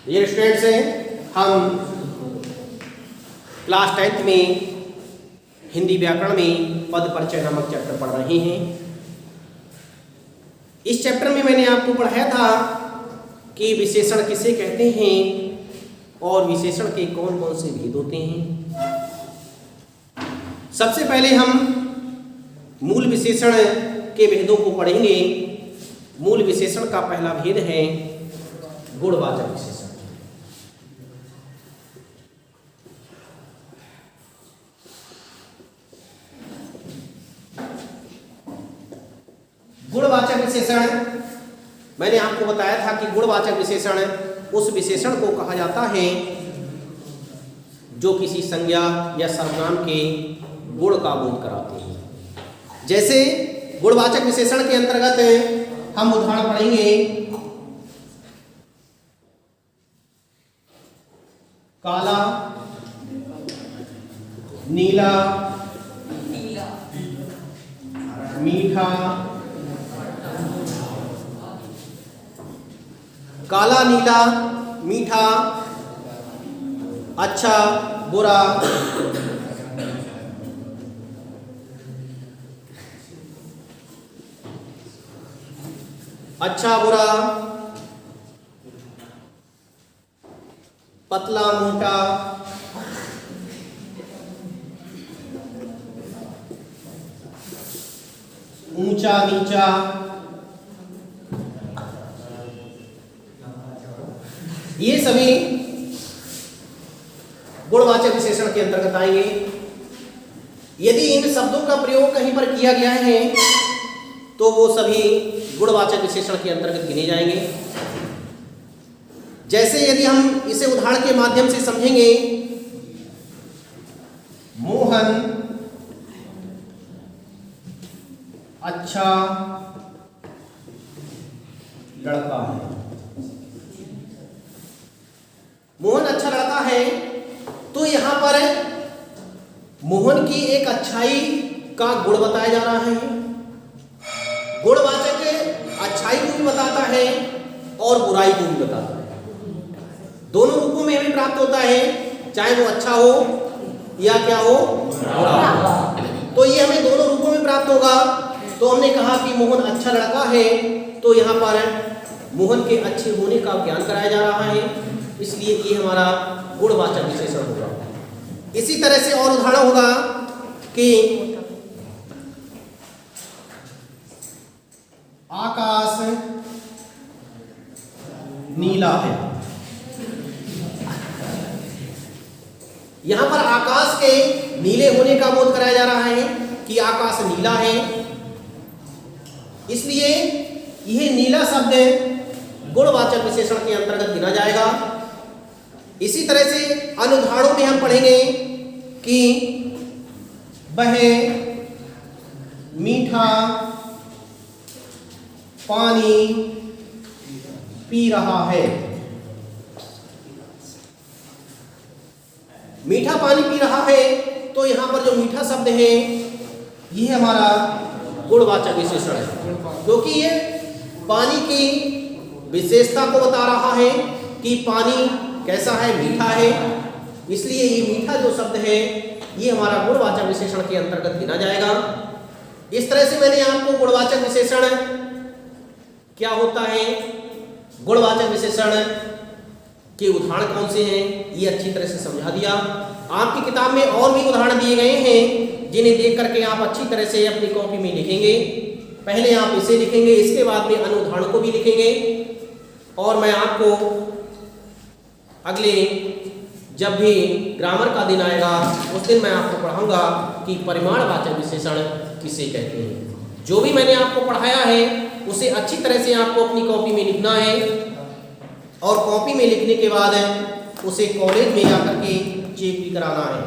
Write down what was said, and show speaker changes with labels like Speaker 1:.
Speaker 1: ये स्टूडेंट्स हैं, हम क्लास 10th में हिंदी व्याकरण में पद परिचय नामक चैप्टर पढ़ रहे हैं। इस चैप्टर में मैंने आपको पढ़ाया था कि विशेषण किसे कहते हैं और विशेषण के कौन कौन से भेद होते हैं। सबसे पहले हम मूल विशेषण के भेदों को पढ़ेंगे। मूल विशेषण का पहला भेद है गुणवाचक विशेषण। गुणवाचक विशेषण, मैंने आपको बताया था कि गुणवाचक विशेषण उस विशेषण को कहा जाता है जो किसी संज्ञा या सर्वनाम के गुण का बोध कराते हैं। जैसे गुणवाचक विशेषण के अंतर्गत हम उदाहरण पढ़ेंगे। काला, नीला, मीठा। काला, नीला, मीठा, अच्छा, बुरा। अच्छा, बुरा, पतला, मोटा, ऊंचा, नीचा। ये सभी गुणवाचक विशेषण के अंतर्गत आएंगे। यदि इन शब्दों का प्रयोग कहीं पर किया गया है तो वो सभी गुणवाचक विशेषण के अंतर्गत गिने जाएंगे। जैसे यदि हम इसे उदाहरण के माध्यम से समझेंगे, मोहन अच्छा लड़का है। मोहन अच्छा लड़का है तो यहां पर मोहन की एक अच्छाई का गुण बताया जा रहा है। गुणवाचक अच्छाई को भी बताता है और बुराई को भी बताता है। दोनों रूपों में हमें प्राप्त होता है, चाहे वो अच्छा हो या क्या हो, बुरा हो। तो ये हमें दोनों रूपों में प्राप्त होगा। तो हमने कहा कि मोहन अच्छा लड़का है तो यहाँ पर मोहन के अच्छे होने का ज्ञान कराया जा रहा है, इसलिए ये हमारा गुणवाचक विशेषण होगा। इसी तरह से और उदाहरण होगा कि आकाश नीला है। यहां पर आकाश के नीले होने का बोध कराया जा रहा है कि आकाश नीला है, इसलिए यह नीला शब्द गुणवाचक विशेषण के अंतर्गत गिना जाएगा। इसी तरह से अन्य उदाहरणों में हम पढ़ेंगे कि वह मीठा पानी पी रहा है। मीठा पानी पी रहा है तो यहां पर जो मीठा शब्द है यह हमारा गुणवाचक विशेषण है, क्योंकि ये पानी की विशेषता को बता रहा है कि पानी कैसा है, मीठा है। इसलिए ये मीठा जो शब्द है ये हमारा गुणवाचक विशेषण के अंतर्गत गिना जाएगा। इस तरह से मैंने आपको गुणवाचक विशेषण क्या होता है, गुणवाचक विशेषण के उदाहरण कौन से हैं, ये अच्छी तरह से समझा दिया। आपकी किताब में और भी उदाहरण दिए गए हैं जिन्हें देख करके आप अच्छी तरह से अपनी कॉपी में लिखेंगे। पहले आप इसे लिखेंगे, इसके बाद में अन्य उदाहरणों को भी लिखेंगे। और मैं आपको अगले जब भी ग्रामर का दिन आएगा उस दिन मैं आपको पढ़ाऊंगा कि परिमाणवाचक विशेषण किसे कहते हैं। जो भी मैंने आपको पढ़ाया है उसे अच्छी तरह से आपको अपनी कॉपी में लिखना है और कॉपी में लिखने के बाद उसे कॉलेज में जाकर के चेक भी कराना है।